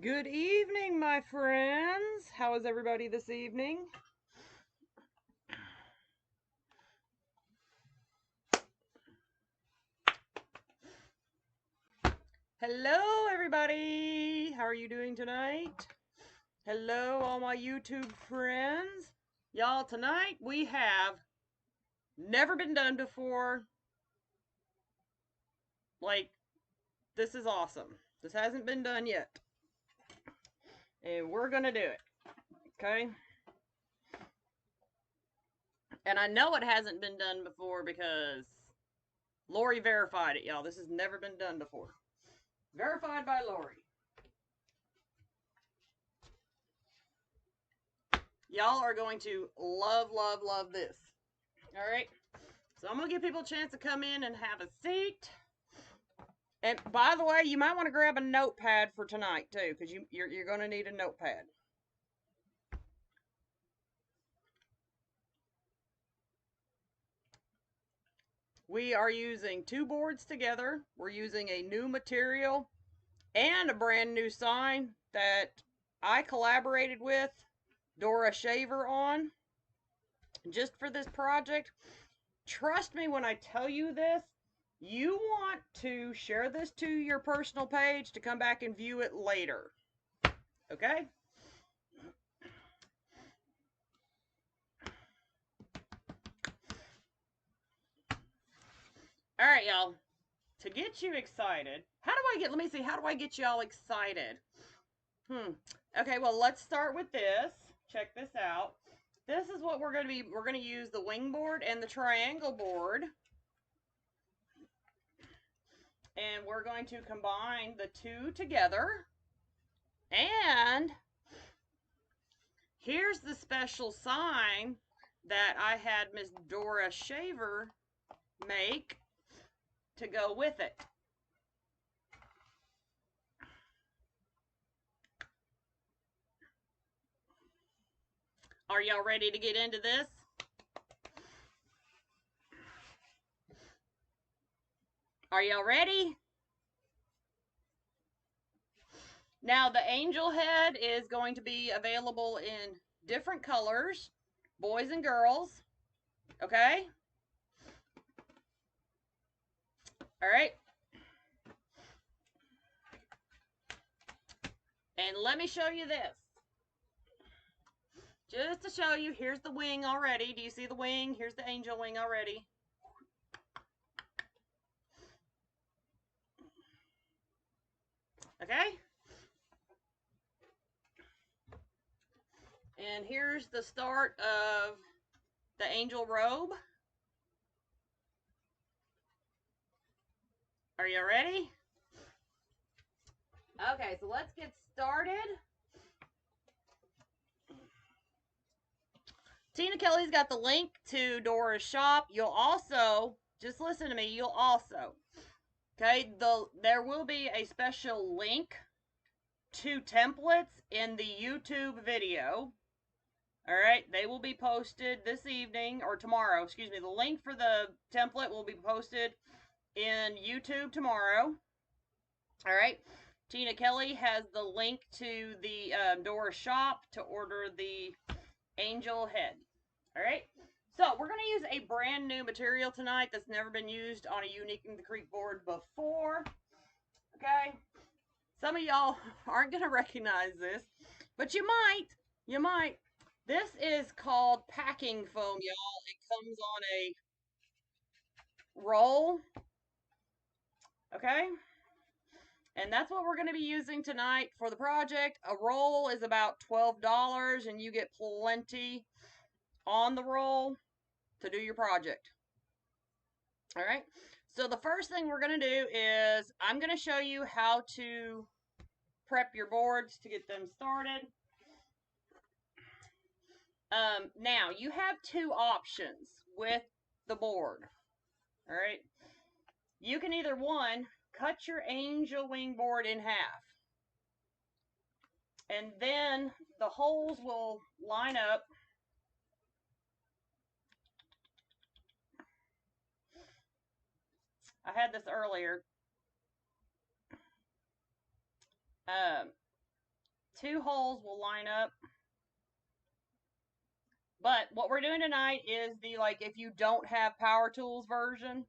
Good evening, my friends. How is everybody this evening? Hello, everybody. How are you doing tonight? Hello, all my YouTube friends. Y'all, tonight we have never been done before. Like, this is awesome. This hasn't been done yet. And we're going to do it. Okay? And I know it hasn't been done before because Laurie verified it, y'all. This has never been done before. Verified by Laurie. Y'all are going to love, love, love this. All right. So I'm going to give people a chance to come in and have a seat. And by the way, you might want to grab a notepad for tonight too, because you're going to need a notepad. We are using two boards together. We're using a new material and a brand new sign that I collaborated with Dora Shaver on just for this project. Trust me when I tell you this, you want to share this to your personal page to come back and view it later. Okay? All right, y'all. To get you excited, let me see, how do I get y'all excited? Okay, well, let's start with this. Check this out. This is what we're going to use the wing board and the triangle board. And we're going to combine the two together. And here's the special sign that I had Miss Dora Shaver make to go with it. Are y'all ready to get into this? Are y'all ready? Now, the angel head is going to be available in different colors, boys and girls. Okay? All right. And let me show you this. Just to show you, here's the wing already. Do you see the wing? Here's the angel wing already. Okay? And here's the start of the angel robe. Are you ready? Okay, so let's get started. Tina Kelly's got the link to Dora's shop. You'll also, just listen to me, okay, there will be a special link to templates in the YouTube video. All right, they will be posted this evening or tomorrow. Excuse me. The link for the template will be posted in YouTube tomorrow. All right. Tina Kelly has the link to the Dora shop to order the angel head. All right. So we're going to use a brand new material tonight that's never been used on a Unique in the Creek board before. Okay. Some of y'all aren't going to recognize this, but you might. You might. This is called packing foam, y'all. It comes on a roll, okay? And that's what we're going to be using tonight for the project. A roll is about $12, and you get plenty on the roll to do your project. All right? So the first thing we're going to do is I'm going to show you how to prep your boards to get them started. Now, you have two options with the board. All right. You can either, one, cut your angel wing board in half. And then the holes will line up. I had this earlier. 2 holes will line up. But what we're doing tonight is the, like, if you don't have power tools version.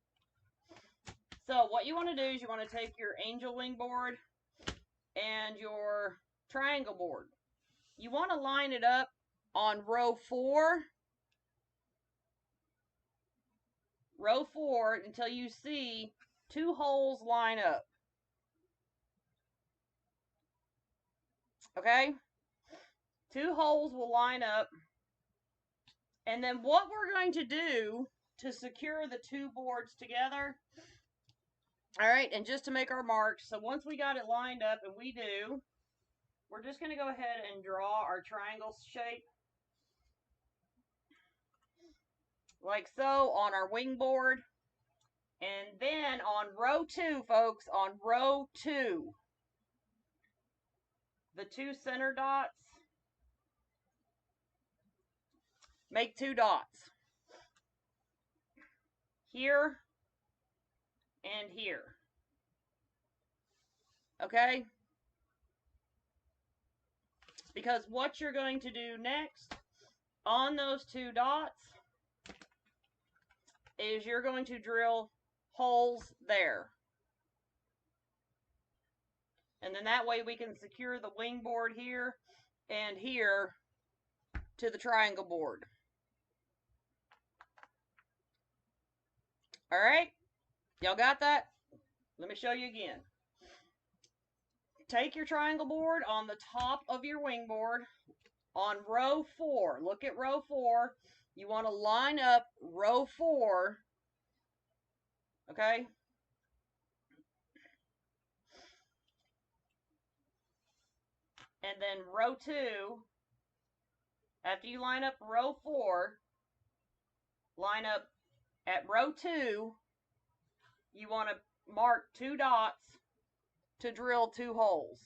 So what you want to do is you want to take your angel wing board and your triangle board. You want to line it up on row 4 until you see 2 holes line up. Okay? 2 holes will line up. And then what we're going to do to secure the 2 boards together, all right, and just to make our marks, so once we got it lined up, and we do, we're just going to go ahead and draw our triangle shape. Like so on our wing board. And then on row 2, folks, on row 2, the 2 center dots, make 2 dots. Here and here. Okay? Because what you're going to do next on those 2 dots is you're going to drill holes there. And then that way we can secure the wing board here and here to the triangle board. All right? Y'all got that? Let me show you again. Take your triangle board on the top of your wing board on row 4. Look at row 4. You want to line up row 4. Okay? And then row 2. After you line up row 4, line up at row 2. You want to mark 2 dots to drill 2 holes.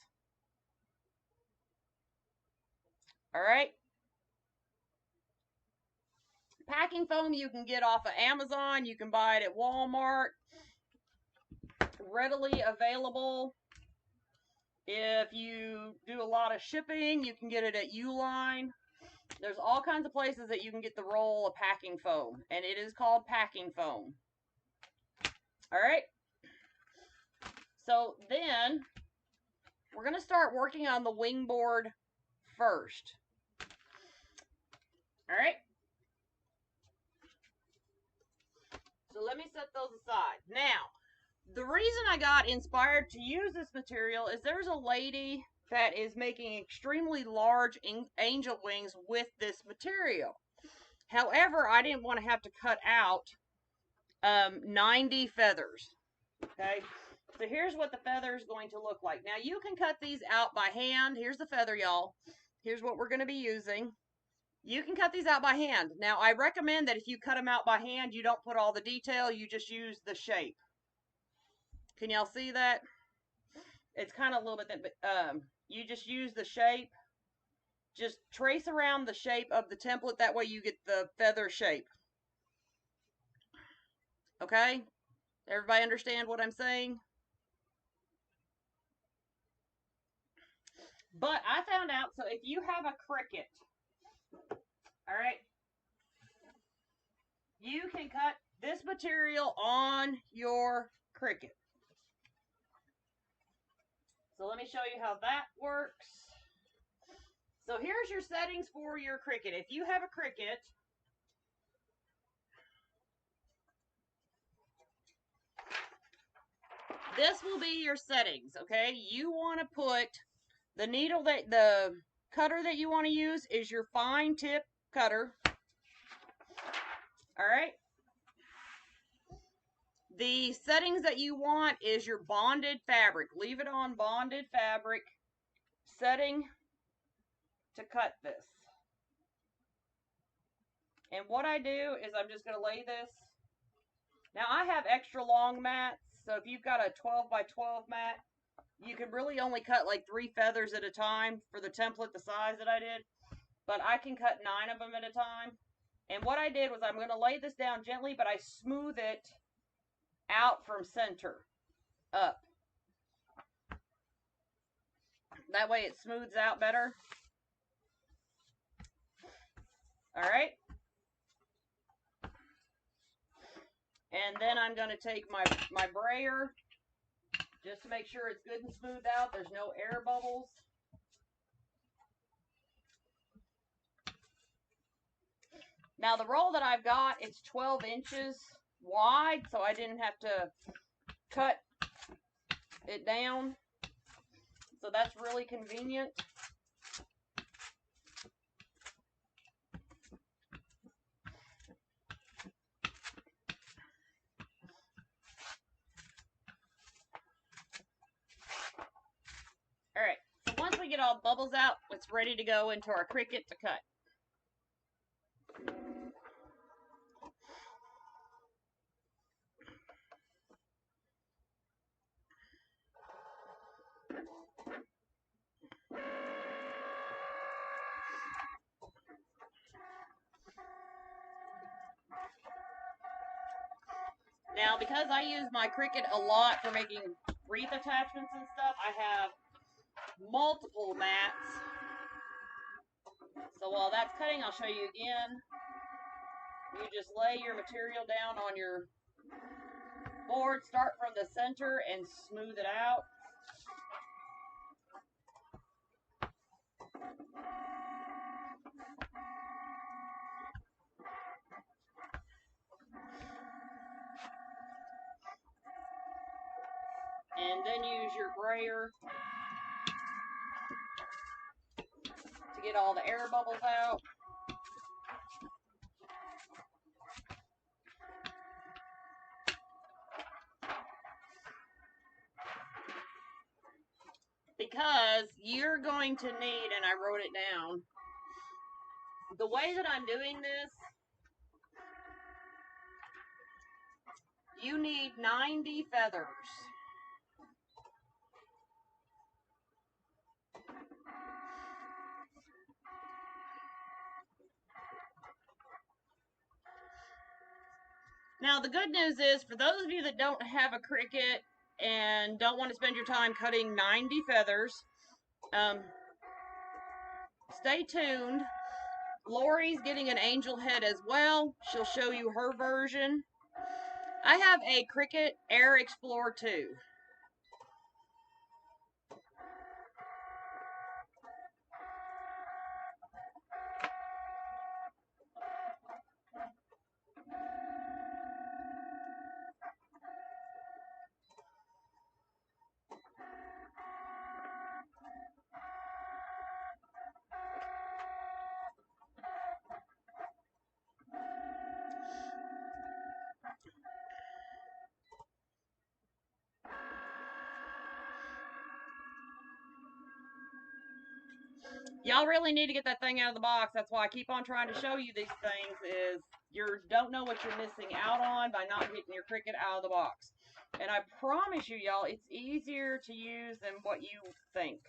All right? Packing foam you can get off of Amazon. You can buy it at Walmart. Readily available. If you do a lot of shipping, you can get it at Uline. There's all kinds of places that you can get the roll of packing foam. And it is called packing foam. All right? So then, we're going to start working on the wing board first. All right? So let me set those aside. Now, the reason I got inspired to use this material is there's a lady that is making extremely large angel wings with this material. However, I didn't want to have to cut out 90 feathers. Okay? So here's what the feather is going to look like. Now, you can cut these out by hand. Here's the feather, y'all. Here's what we're going to be using. You can cut these out by hand. Now, I recommend that if you cut them out by hand, you don't put all the detail. You just use the shape. Can y'all see that? It's kind of a little bit, but you just use the shape. Just trace around the shape of the template. That way you get the feather shape. Okay? Everybody understand what I'm saying? But I found out, so if you have a cricket, all right, you can cut this material on your cricket. So let me show you how that works. So here's your settings for your cricket. If you have a cricket, this will be your settings, okay? You want to put the needle the cutter that you want to use is your fine tip cutter. All right. The settings that you want is your bonded fabric. Leave it on bonded fabric setting to cut this. And what I do is I'm just going to lay this. Now I have extra long mats, so if you've got a 12 by 12 mat, you can really only cut like 3 feathers at a time for the template the size that I did. But I can cut 9 of them at a time. And what I did was I'm going to lay this down gently, but I smooth it out from center up. That way it smooths out better. All right. And then I'm going to take my brayer just to make sure it's good and smooth out. There's no air bubbles. Now the roll that I've got, it's 12 inches wide, so I didn't have to cut it down. So that's really convenient. All right, so once we get all the bubbles out, it's ready to go into our Cricut to cut. Now, because I use my Cricut a lot for making wreath attachments and stuff, I have multiple mats. So while that's cutting, I'll show you again. You just lay your material down on your board, start from the center and smooth it out. And then use your brayer to get all the air bubbles out. Because you're going to need, and I wrote it down, the way that I'm doing this, you need 90 feathers. Now, the good news is, for those of you that don't have a Cricut and don't want to spend your time cutting 90 feathers, stay tuned. Laurie's getting an angel head as well. She'll show you her version. I have a Cricut Air Explorer 2. Y'all really need to get that thing out of the box. That's why I keep on trying to show you these things, is you don't know what you're missing out on by not getting your Cricut out of the box. And I promise you, y'all, it's easier to use than what you think.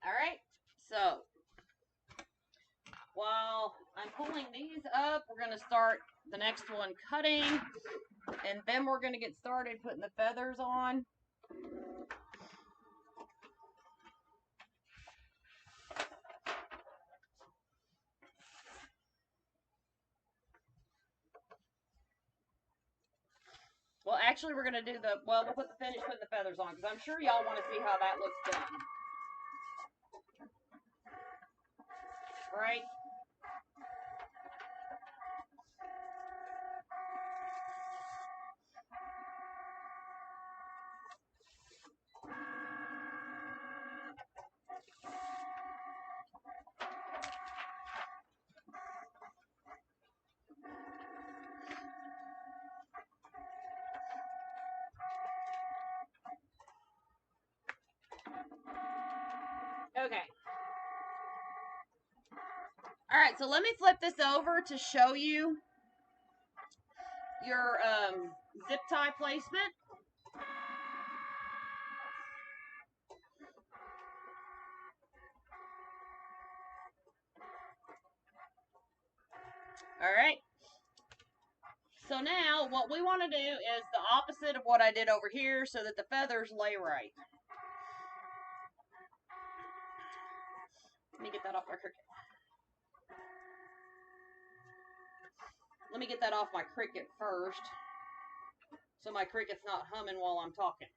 Alright, so while I'm pulling these up, we're going to start the next one cutting, and then we're going to get started putting the feathers on. Well, actually, we're going to do we'll put finish putting the feathers on, because I'm sure y'all want to see how that looks done. Right? Okay. Alright, so let me flip this over to show you your zip tie placement. All right. So now what we want to do is the opposite of what I did over here so that the feathers lay right. Let me get that off my Cricut. Let me get that off my Cricut first, so my Cricut's not humming while I'm talking.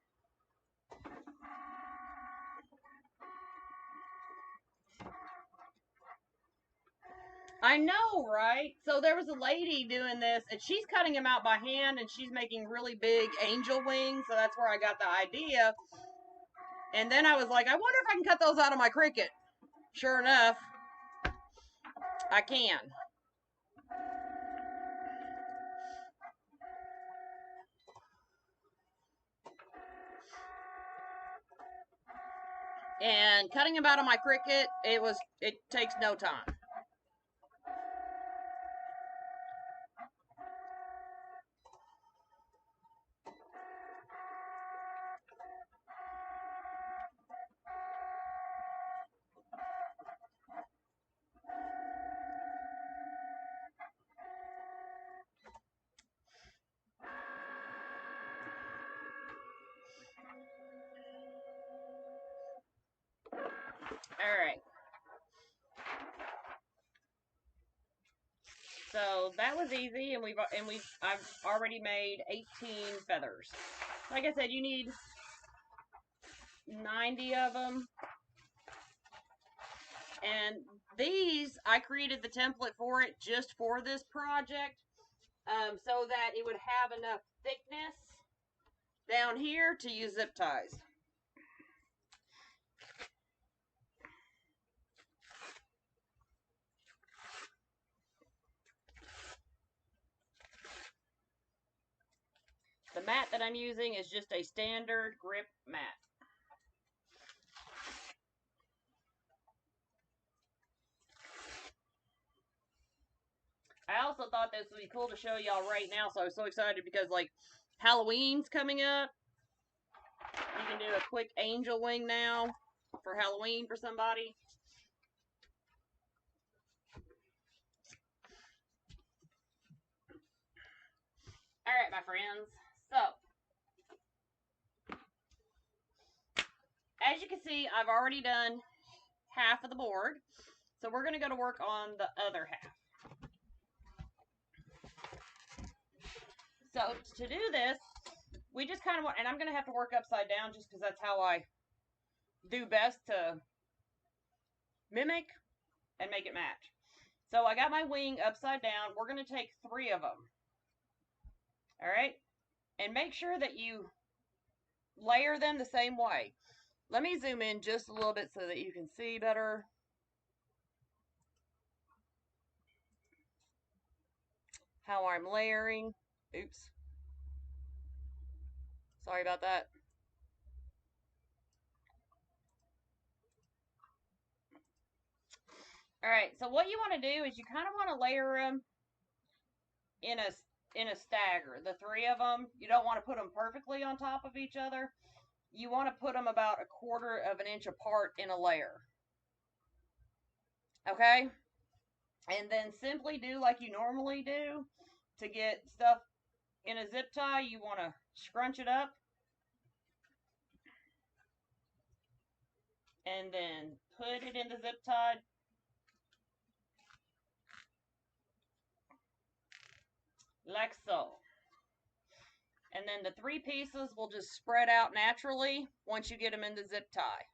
I know, right? So there was a lady doing this, and she's cutting them out by hand, and she's making really big angel wings, so that's where I got the idea. And then I was like, I wonder if I can cut those out of my Cricut. Sure enough, I can. And cutting them out of my Cricut, it takes no time. All right. So that was easy, and I've already made 18 feathers. Like I said, you need 90 of them. And these, I created the template for it just for this project, so that it would have enough thickness down here to use zip ties. The mat that I'm using is just a standard grip mat. I also thought this would be cool to show y'all right now, so I was so excited because, like, Halloween's coming up. You can do a quick angel wing now for Halloween for somebody. All right, my friends. So, as you can see, I've already done half of the board. So we're going to go to work on the other half. So to do this, we just kind of want, and I'm going to have to work upside down just because that's how I do best to mimic and make it match. So I got my wing upside down. We're going to take 3 of them. All right? And make sure that you layer them the same way. Let me zoom in just a little bit so that you can see better. How I'm layering. Oops. Sorry about that. All right, so what you want to do is you kind of want to layer them in a stagger. The 3 of them, you don't want to put them perfectly on top of each other. You want to put them about 1/4 of an inch apart in a layer. Okay? And then simply do like you normally do to get stuff in a zip tie. You want to scrunch it up and then put it in the zip tie. Like so. And then the 3 pieces will just spread out naturally once you get them in the zip tie.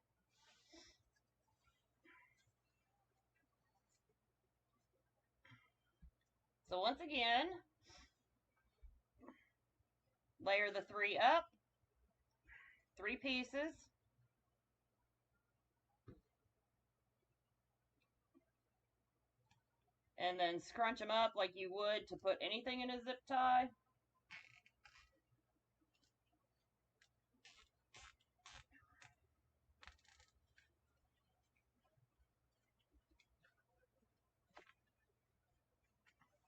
So once again, layer the 3 up, 3 pieces. And then scrunch them up like you would to put anything in a zip tie.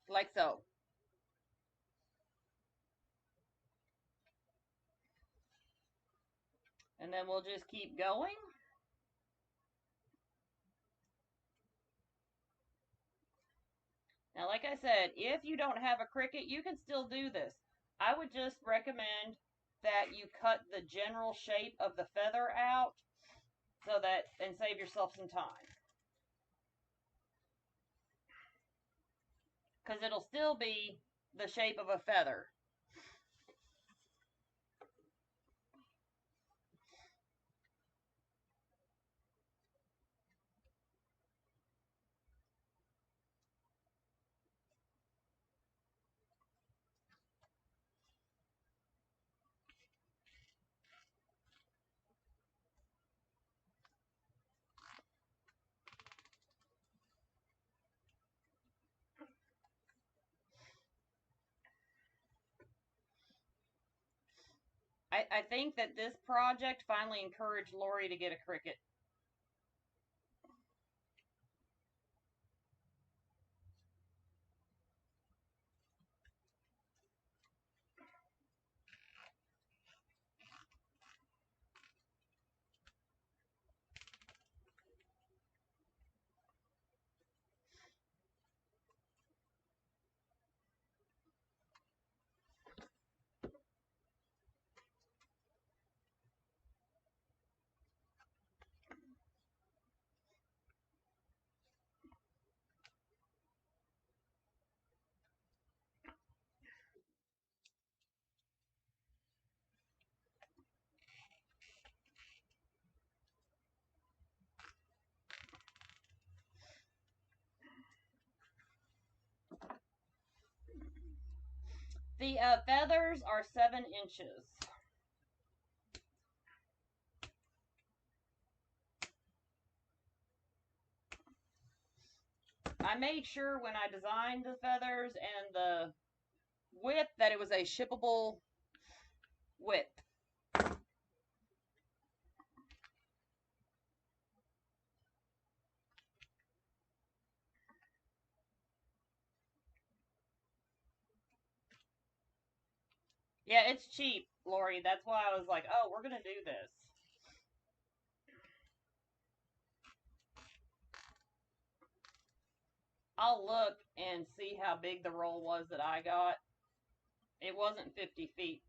Like so. And then we'll just keep going. Now, like I said, if you don't have a Cricut, you can still do this. I would just recommend that you cut the general shape of the feather out so that, and save yourself some time. Because it'll still be the shape of a feather. I think that this project finally encouraged Laurie to get a Cricut. The feathers are 7 inches. I made sure when I designed the feathers and the width that it was a shippable width. Yeah, it's cheap, Laurie. That's why I was like, oh, we're going to do this. I'll look and see how big the roll was that I got. It wasn't 50 feet.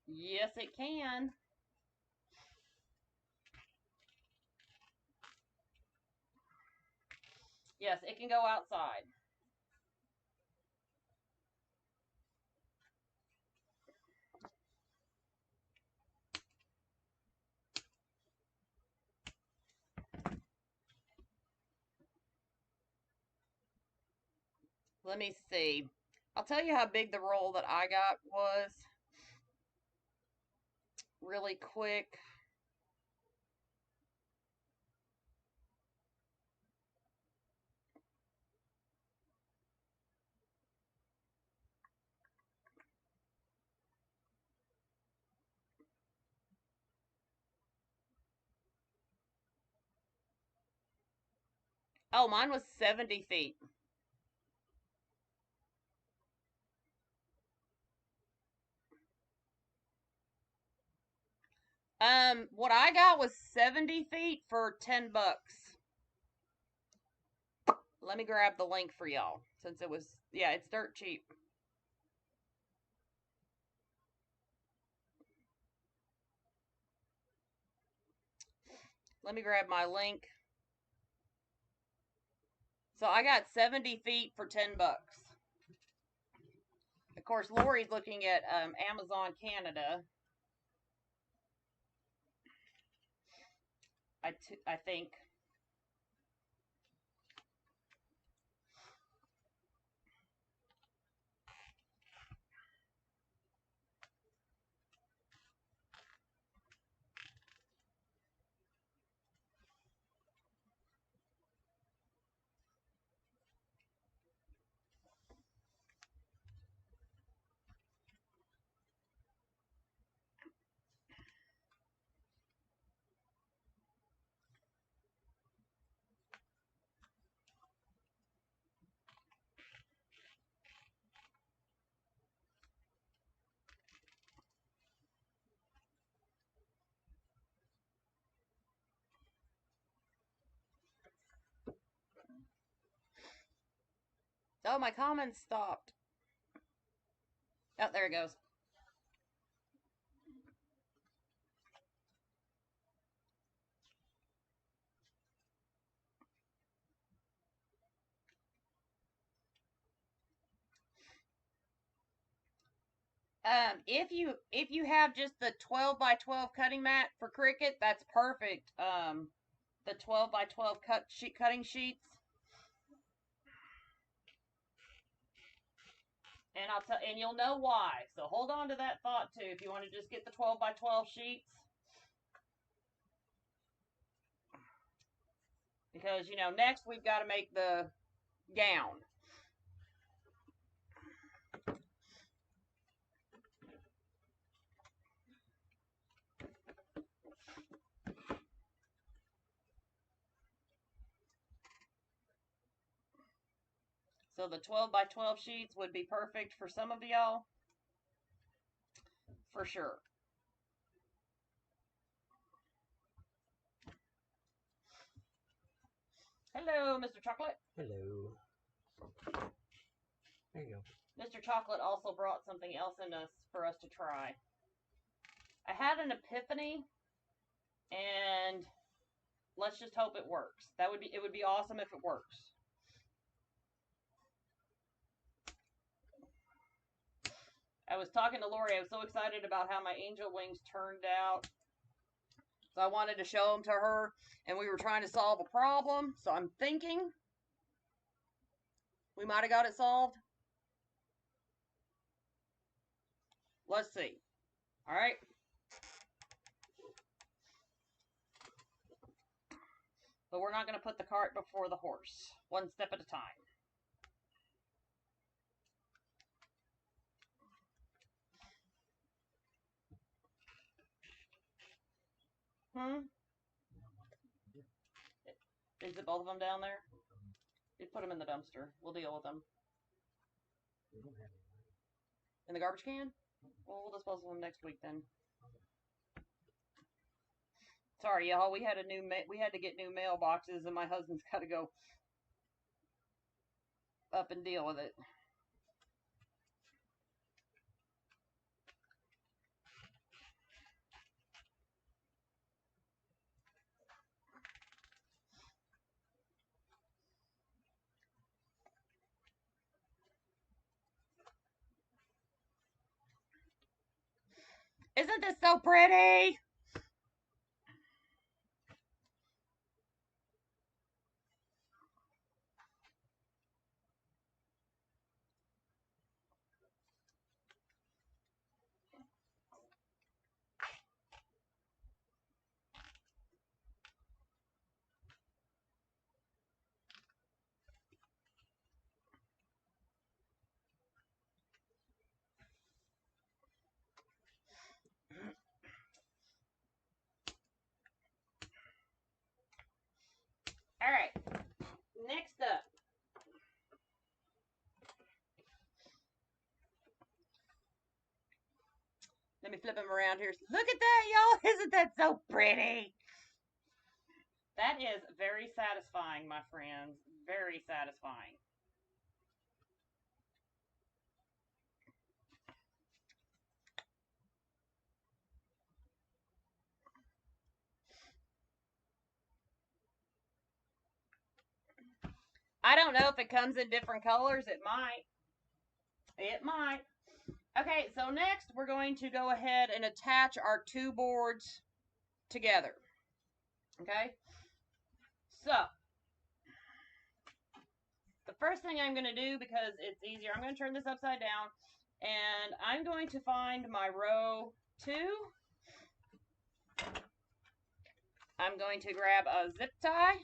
Yes, it can. Yes, it can go outside. Let me see. I'll tell you how big the roll that I got was really quick. Oh, mine was 70 feet. What I got was 70 feet for 10 bucks. Let me grab the link for y'all since it was, yeah, it's dirt cheap. Let me grab my link. So I got 70 feet for 10 bucks. Of course, Laurie's looking at Amazon Canada. I think. Oh, my comments stopped. Oh, there it goes. If you have just the 12 by 12 cutting mat for Cricut, that's perfect. The 12 by 12 cutting sheets. And you'll know why. So hold on to that thought too. If you want to just get the 12 by 12 sheets, because you know next we've got to make the gown. So the 12 by 12 sheets would be perfect for some of y'all, for sure. Hello, Mr. Chocolate. Hello. There you go. Mr. Chocolate also brought something else in us for us to try. I had an epiphany, and let's just hope it works. It would be awesome if it works. I was talking to Laurie. I was so excited about how my angel wings turned out. So I wanted to show them to her, and we were trying to solve a problem. So I'm thinking we might have got it solved. Let's see. All right. But we're not going to put the cart before the horse. One step at a time. Is it both of them down there? You put them in the dumpster. We'll deal with them. In the garbage can? Well, we'll dispose of them next week then. Sorry, y'all. We had to get new mailboxes, and my husband's got to go up and deal with it. Isn't this so pretty? All right. Next up. Let me flip him around here. Look at that, y'all. Isn't that so pretty? That is very satisfying, my friends. Very satisfying. I don't know if it comes in different colors. It might. It might. Okay, so next we're going to go ahead and attach our two boards together. Okay? So, the first thing I'm going to do, because it's easier, I'm going to turn this upside down, and I'm going to find my row 2. I'm going to grab a zip tie.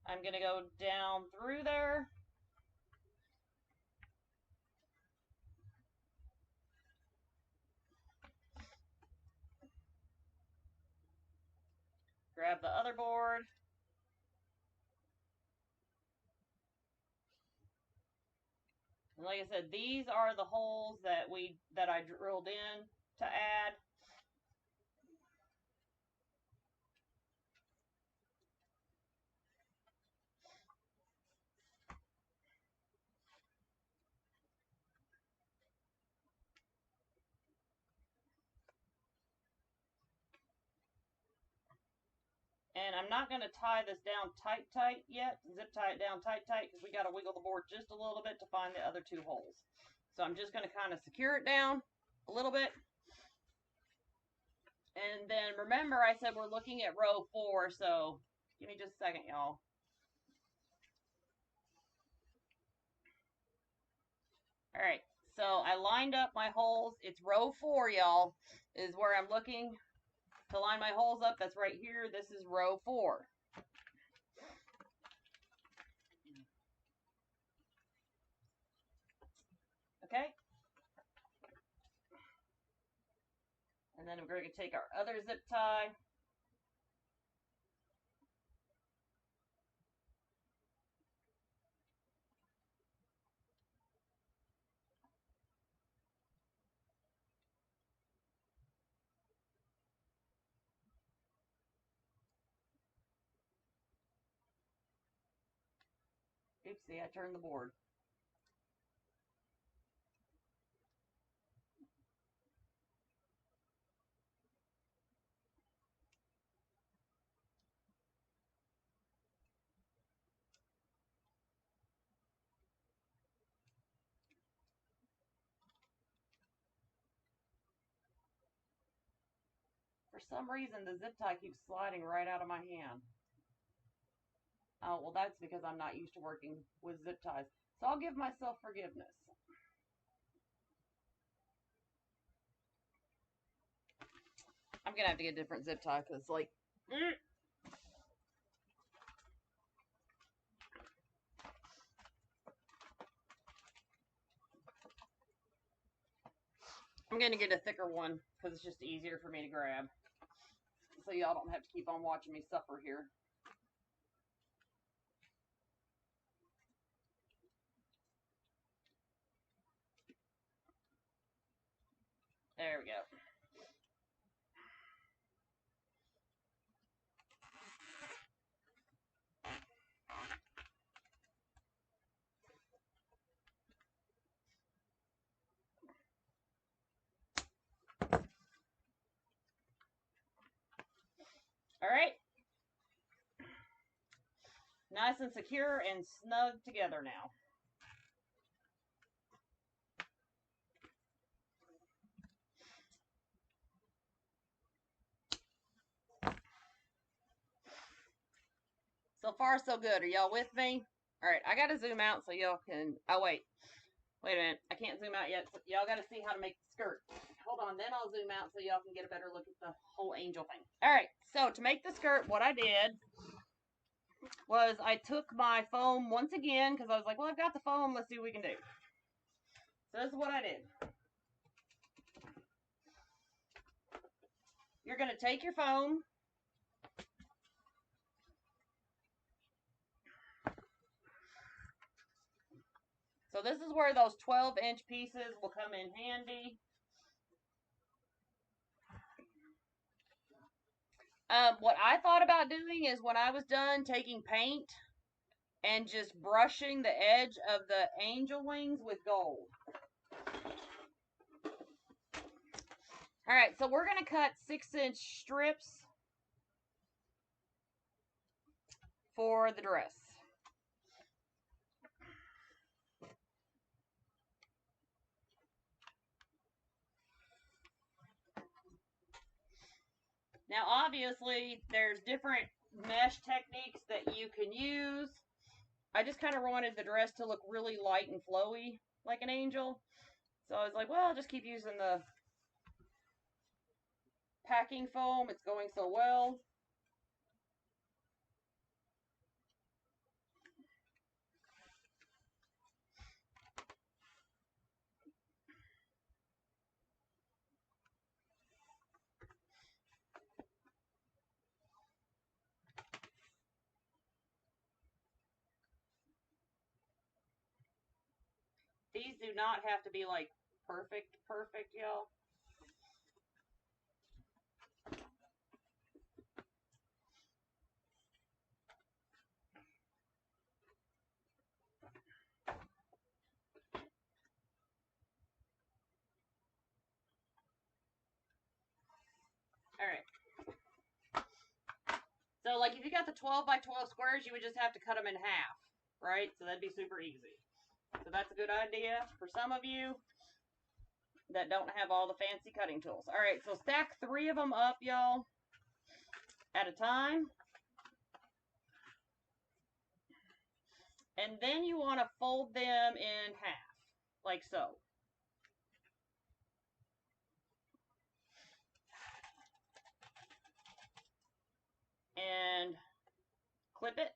I'm going to go down through there. Grab the other board. And like I said, these are the holes that I drilled in to add. And I'm not going to tie this down tight yet, zip tie it down tight because we got to wiggle the board just a little bit to find the other two holes. So I'm just going to kind of secure it down a little bit. And then remember I said we're looking at row 4, so give me just a second, y'all. All right, so I lined up my holes. It's row 4, y'all, is where I'm looking to line my holes up. That's right here. This is row 4. Okay. And then we're going to take our other zip tie. Oopsie, I turned the board. For some reason, the zip tie keeps sliding right out of my hand. Oh, well, that's because I'm not used to working with zip ties. So I'll give myself forgiveness. I'm going to have to get a different zip tie because, like, I'm going to get a thicker one because it's just easier for me to grab. So y'all don't have to keep on watching me suffer here. There we go. All right. Nice and secure and snug together now. So far, so good. Are y'all with me? All right, I got to zoom out so y'all can... Oh, wait. Wait a minute. I can't zoom out yet. So y'all got to see how to make the skirt. Hold on. Then I'll zoom out so y'all can get a better look at the whole angel thing. All right. So to make the skirt, what I did was I took my foam once again because I was like, well, I've got the foam. Let's see what we can do. So this is what I did. You're going to take your foam. So this is where those 12-inch pieces will come in handy. What I thought about doing is when I was done taking paint and just brushing the edge of the angel wings with gold. All right, so we're going to cut 6-inch strips for the dress. Now, obviously, there's different mesh techniques that you can use. I just kind of wanted the dress to look really light and flowy, like an angel. So I was like, well, I'll just keep using the packing foam. It's going so well. These do not have to be like perfect, y'all. All right. So So, like, if you got the 12 by 12 squares, you would just have to cut them in half, right? So that'd be super easy. So that's a good idea for some of you that don't have all the fancy cutting tools. All right, so stack 3 of them up, y'all, at a time. And then you want to fold them in half, like so. And clip it.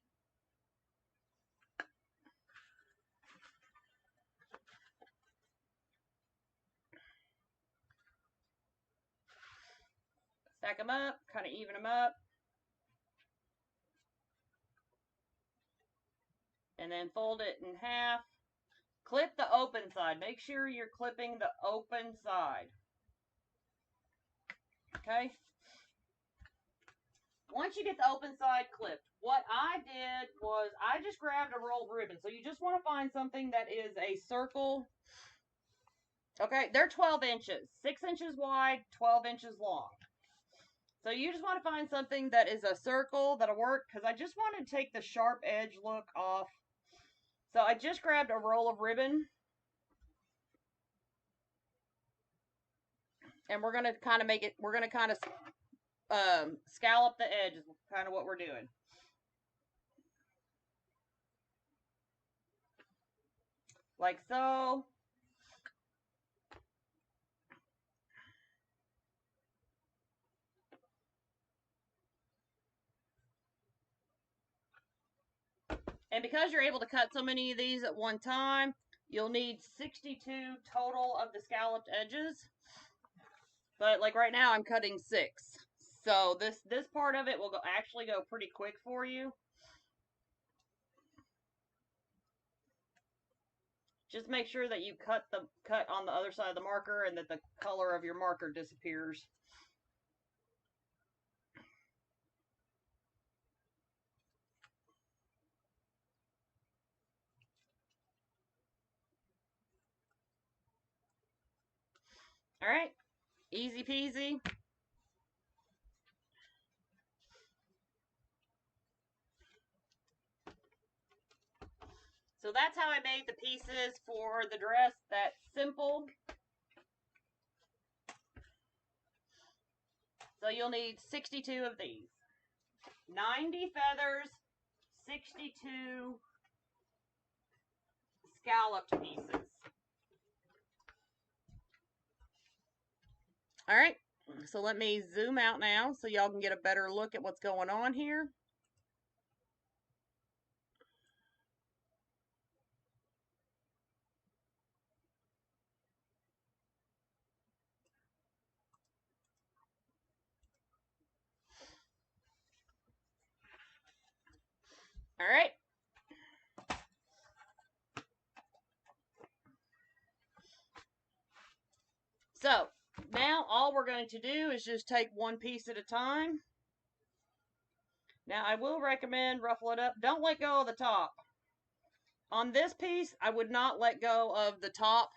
Stack them up, kind of even them up. And then fold it in half. Clip the open side. Make sure you're clipping the open side. Okay? Once you get the open side clipped, what I did was I just grabbed a roll of ribbon. So you just want to find something that is a circle. Okay, they're 12 inches. 6 inches wide, 12 inches long. So you just want to find something that is a circle that'll work, because I just want to take the sharp edge look off. So I just grabbed a roll of ribbon. And we're going to kind of make it, we're going to kind of scallop the edge is kind of what we're doing. Like so. And because you're able to cut so many of these at one time, you'll need 62 total of the scalloped edges. But like right now, I'm cutting 6. So this part of it will actually go pretty quick for you. Just make sure that you cut on the other side of the marker and that the color of your marker disappears. All right, easy peasy. So that's how I made the pieces for the dress. That's simple. So you'll need 62 of these. 90 feathers, 62 scalloped pieces. All right, so let me zoom out now so y'all can get a better look at what's going on here. All right. So now all we're going to do is just take one piece at a time. Now I will recommend ruffle it up. Don't let go of the top. On this piece, I would not let go of the top,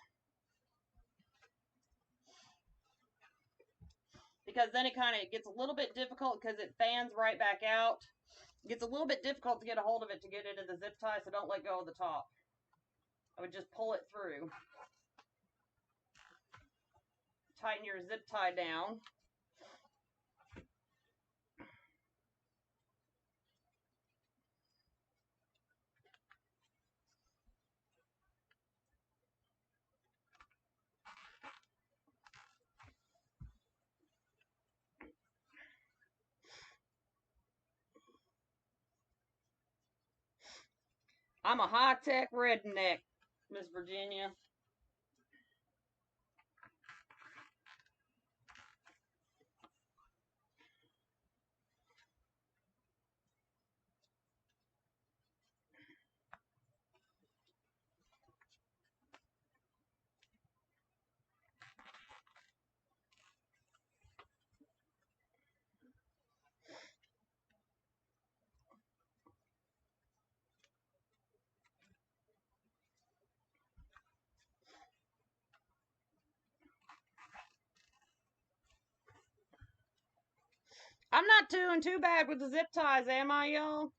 because then it kind of gets a little bit difficult because it fans right back out. It gets a little bit difficult to get a hold of it to get into the zip tie, so don't let go of the top. I would just pull it through. Tighten your zip tie down. I'm a high-tech redneck, Miss Virginia. I'm not doing too bad with the zip ties, am I, y'all?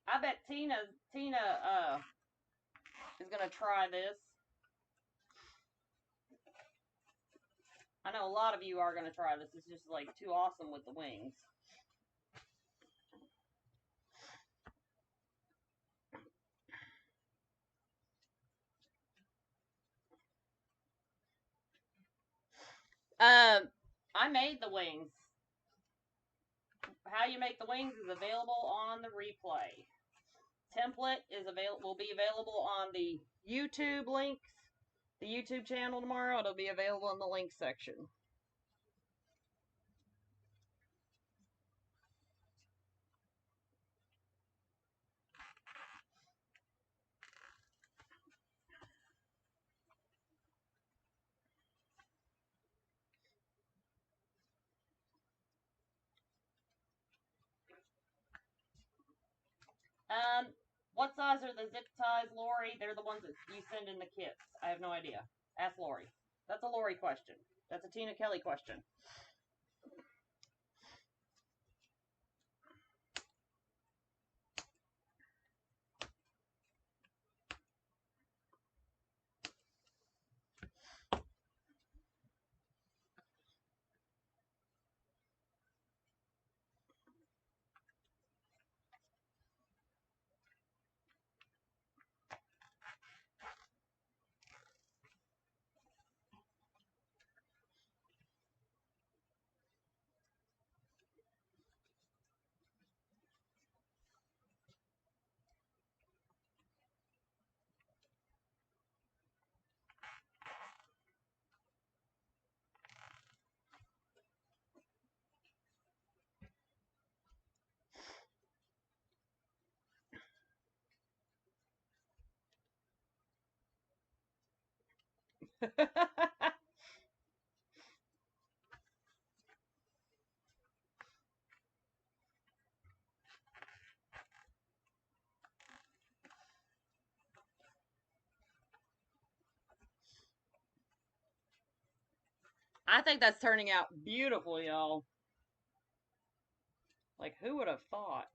I bet Tina is gonna try this. I know a lot of you are gonna try this. It's just like too awesome with the wings. I made the wings. How you make the wings is available on the replay. Template is will be available on the YouTube links, the YouTube channel tomorrow. It'll be available in the link section. What size are the zip ties, Laurie? They're the ones that you send in the kits. I have no idea. Ask Laurie. That's a Laurie question. That's a Tina Kelly question. I think that's turning out beautiful, y'all. Like, who would have thought?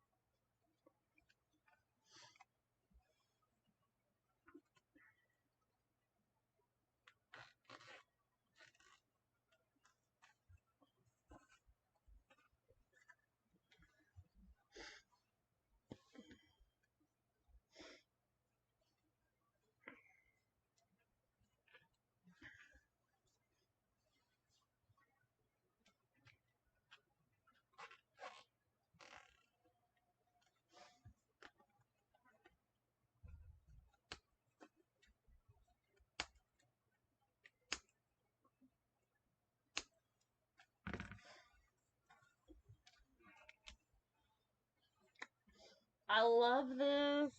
I love this.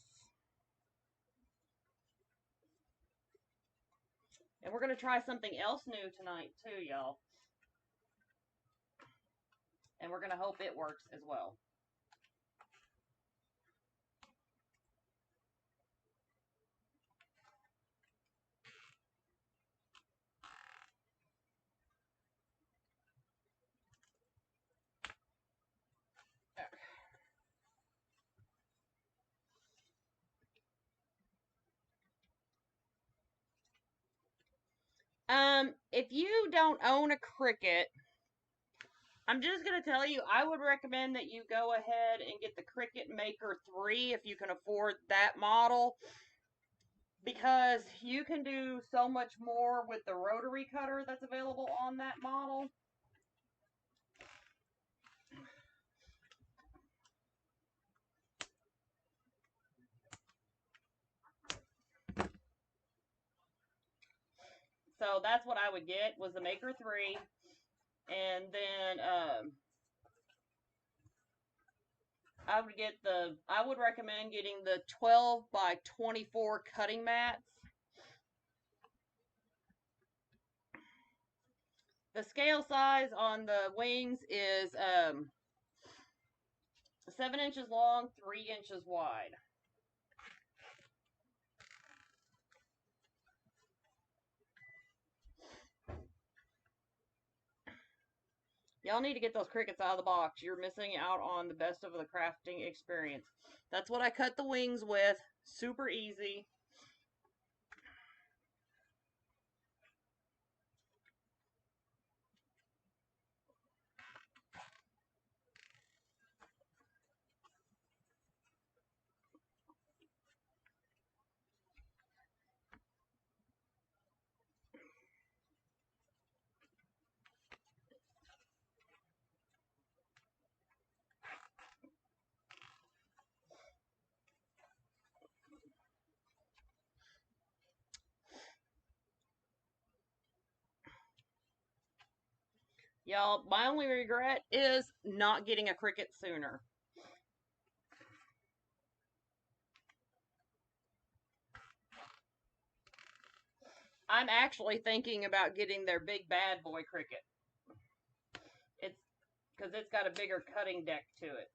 And we're going to try something else new tonight, too, y'all. And we're going to hope it works as well. If you don't own a Cricut, I'm just going to tell you, I would recommend that you go ahead and get the Cricut Maker 3 if you can afford that model. because you can do so much more with the rotary cutter that's available on that model. So that's what I would get, was the Maker 3. And then I would recommend getting the 12 by 24 cutting mats. The scale size on the wings is 7 inches long, 3 inches wide. Y'all need to get those crickets out of the box. You're missing out on the best of the crafting experience. That's what I cut the wings with. Super easy. Y'all, my only regret is not getting a cricket sooner. I'm actually thinking about getting their big bad boy cricket. It's because it's got a bigger cutting deck to it.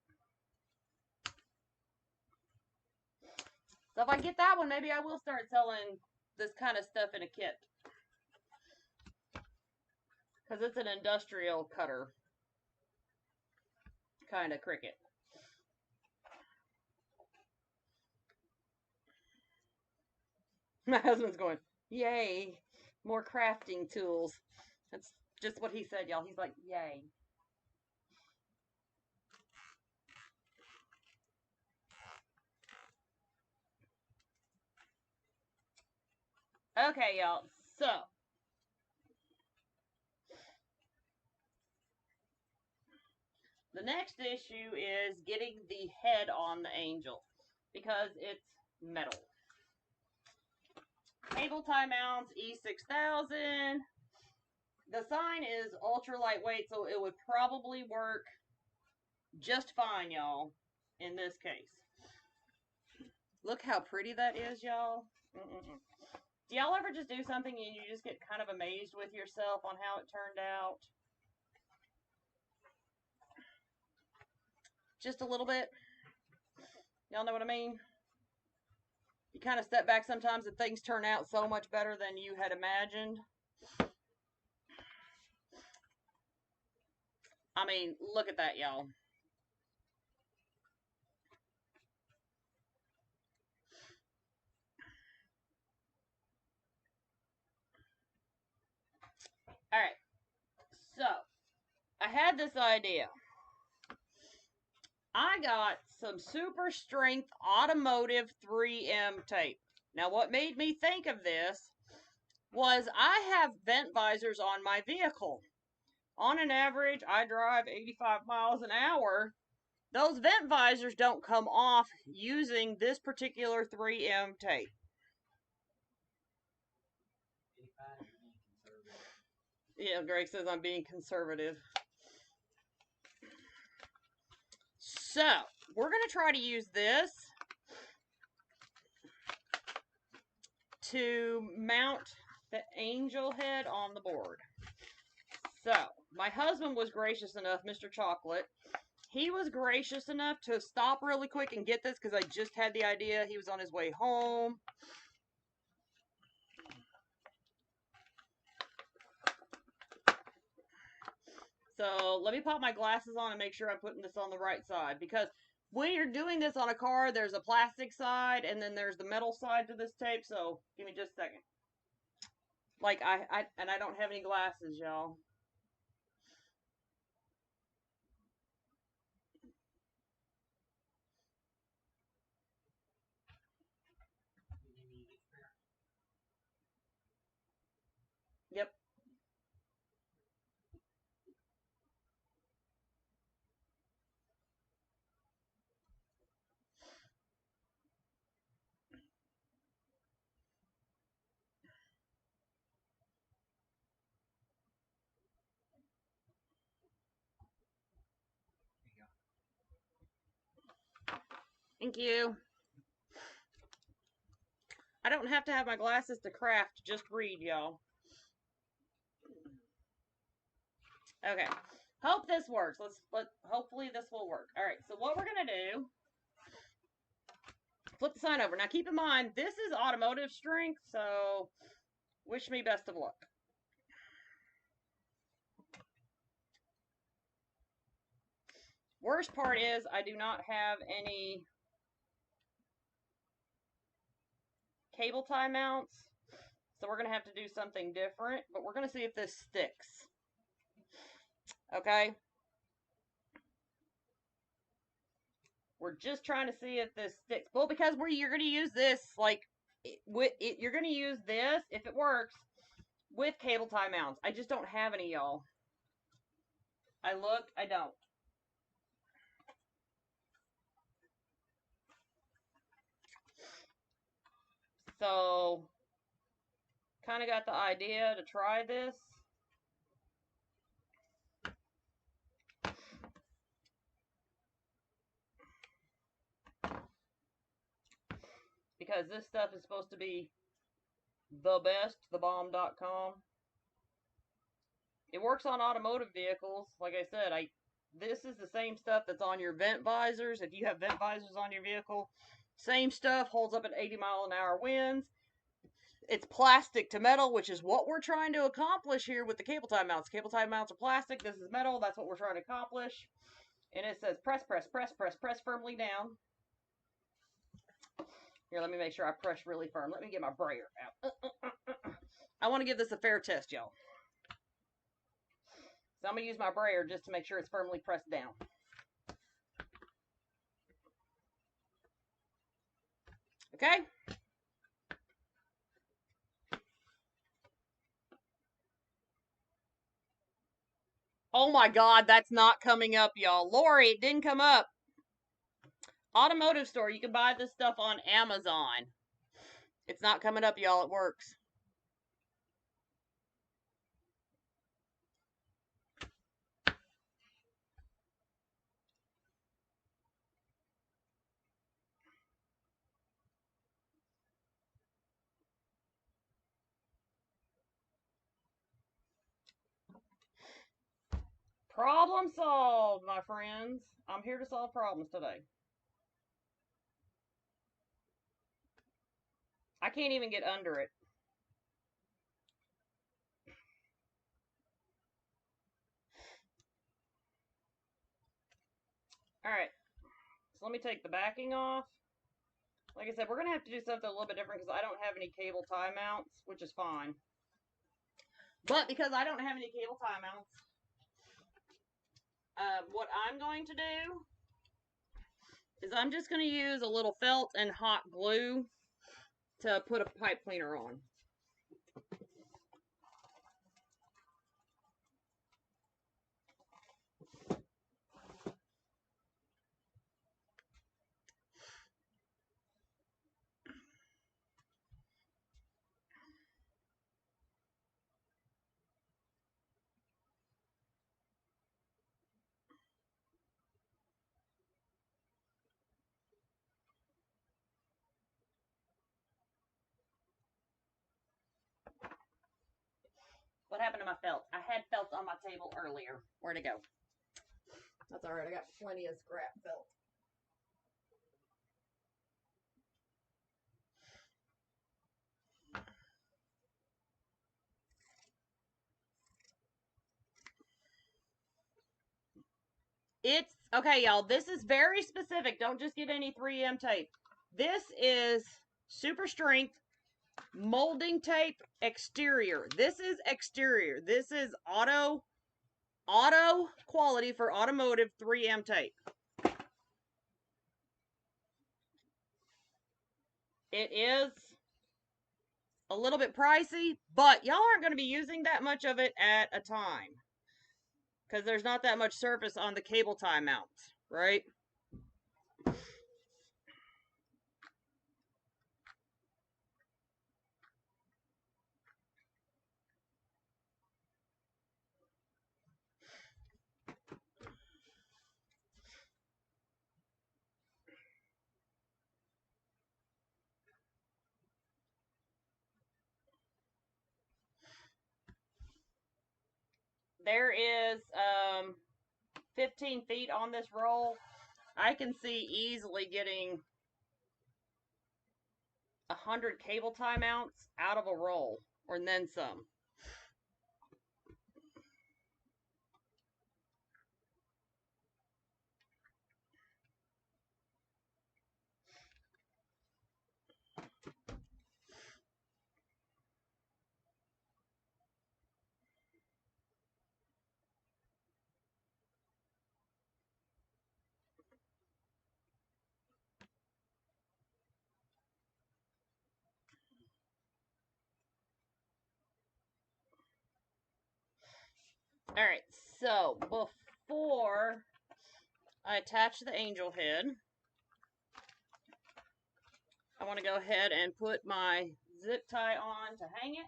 So if I get that one, maybe I will start selling this kind of stuff in a kit. Because it's an industrial cutter kind of cricket. My husband's going, yay, more crafting tools. That's just what he said, y'all. He's like, yay. Okay, y'all. So, the next issue is getting the head on the angel because it's metal. Cable tie mounts E6000. The sign is ultra lightweight, so it would probably work just fine, y'all, in this case. Look how pretty that is, y'all. Do y'all ever just do something and you just get kind of amazed with yourself on how it turned out? Just a little bit. Y'all know what I mean? You kind of step back sometimes and things turn out so much better than you had imagined. I mean, look at that, y'all. All right. So, I had this idea. I got some super strength automotive 3M tape. Now, what made me think of this was I have vent visors on my vehicle. On an average, I drive 85 miles an hour. Those vent visors don't come off using this particular 3M tape. Yeah, Greg says I'm being conservative. So, we're going to try to use this to mount the angel head on the board. So, my husband was gracious enough, Mr. Chocolate. He was gracious enough to stop really quick and get this because I just had the idea. He was on his way home. So let me pop my glasses on and make sure I'm putting this on the right side, because when you're doing this on a car, there's a plastic side and then there's the metal side to this tape. So give me just a second. Like I don't have any glasses, y'all. Thank you. I don't have to have my glasses to craft, just read, y'all. Okay. Hope this works. Hopefully this will work. All right, so what we're going to do, flip the sign over. Now keep in mind, this is automotive strength, so wish me best of luck. Worst part is I do not have any cable tie mounts, so we're going to have to do something different, but we're going to see if this sticks. Okay? We're just trying to see if this sticks. Well, because you're going to use this, like, you're going to use this, if it works, with cable tie mounts. I just don't have any, y'all. I looked, I don't. So, kind of got the idea to try this. Because this stuff is supposed to be the best, thebomb.com. It works on automotive vehicles. Like I said, this is the same stuff that's on your vent visors. If you have vent visors on your vehicle, same stuff, holds up at 80-mile-an-hour winds. It's plastic to metal, which is what we're trying to accomplish here with the cable tie mounts. Cable tie mounts are plastic. This is metal. That's what we're trying to accomplish. And it says press, press, press, press, press firmly down. Here, let me make sure I press really firm. Let me get my brayer out. I want to give this a fair test, y'all. So I'm going to use my brayer just to make sure it's firmly pressed down. Okay? Oh my God, that's not coming up, y'all. Laurie, it didn't come up. Automotive store, you can buy this stuff on Amazon. It's not coming up, y'all. It works. Problem solved, my friends. I'm here to solve problems today. I can't even get under it. Alright, so let me take the backing off. Like I said, we're going to have to do something a little bit different because I don't have any cable tie mounts, which is fine. But because I don't have any cable tie mounts, what I'm going to do is I'm just going to use a little felt and hot glue to put a pipe cleaner on. What happened to my felt? I had felt on my table earlier. Where'd it go? That's alright, I got plenty of scrap felt. It's, okay, y'all, this is very specific. Don't just get any 3M tape. This is super strength molding tape exterior. This is exterior. This is auto quality for automotive 3M tape. It is a little bit pricey, but y'all aren't going to be using that much of it at a time because there's not that much surface on the cable tie mounts, right? there is 15 feet on this roll. I can see easily getting 100 cable tie mounts out of a roll, or then some. Alright, so before I attach the angel head, I want to go ahead and put my zip tie on to hang it.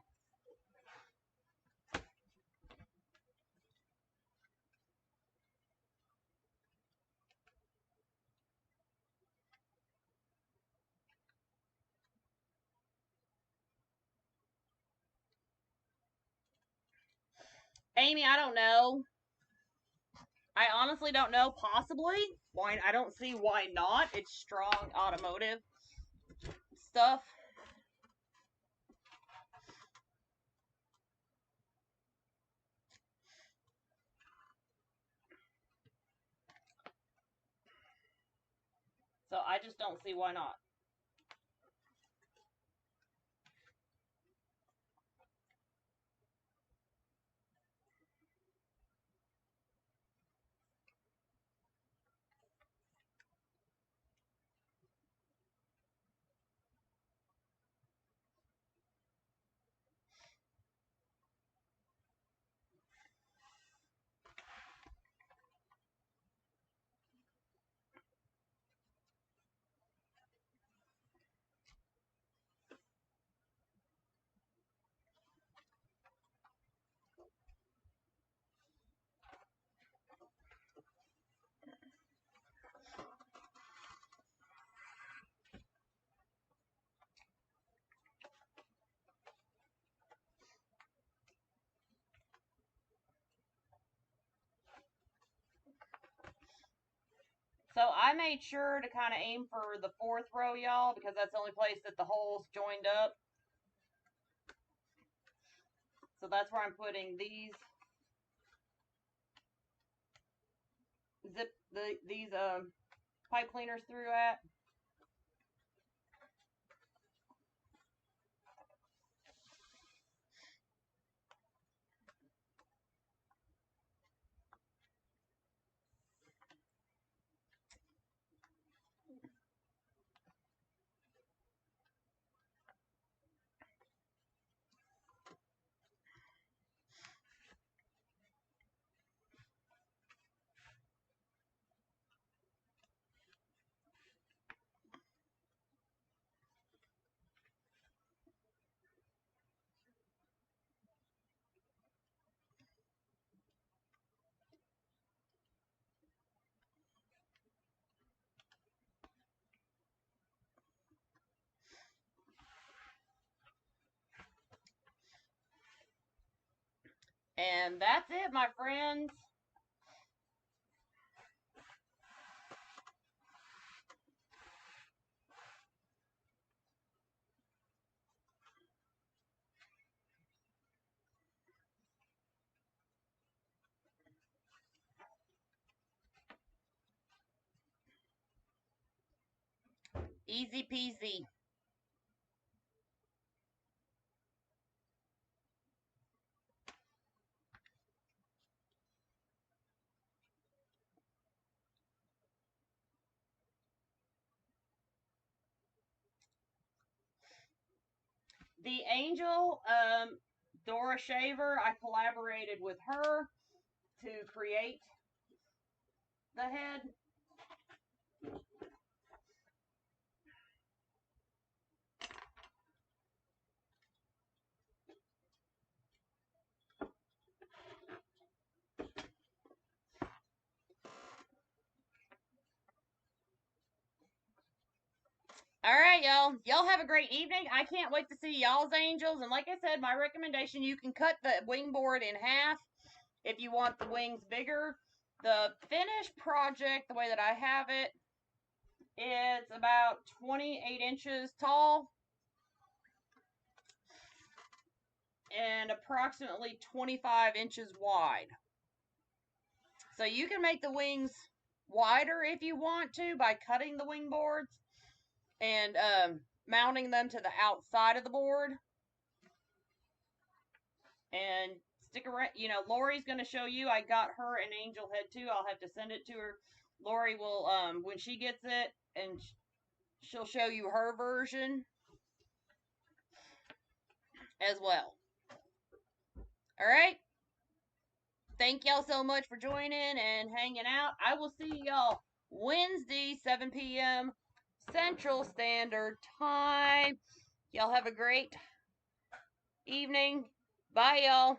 Amy, I don't know. I honestly don't know. Possibly. Why? I don't see why not. It's strong automotive stuff. So I just don't see why not. So I made sure to kind of aim for the fourth row, y'all, because that's the only place that the hole's joined up. So that's where I'm putting these these pipe cleaners through at. And that's it, my friends. Easy peasy. The angel, Dora Shaver, I collaborated with her to create the head. All right, y'all. Y'all have a great evening. I can't wait to see y'all's angels. And like I said, my recommendation, you can cut the wing board in half. if you want the wings bigger. The finished project, the way that I have it, it's about 28 inches tall and approximately 25 inches wide. So you can make the wings wider if you want to by cutting the wing boards and mounting them to the outside of the board. And stick around, you know, Laurie's going to show you. I got her an angel head too. I'll have to send it to her. Laurie will, when she gets it, and she'll show you her version as well. All right. Thank y'all so much for joining and hanging out. I will see y'all Wednesday, 7 p.m. Central Standard Time. Y'all have a great evening. Bye, y'all.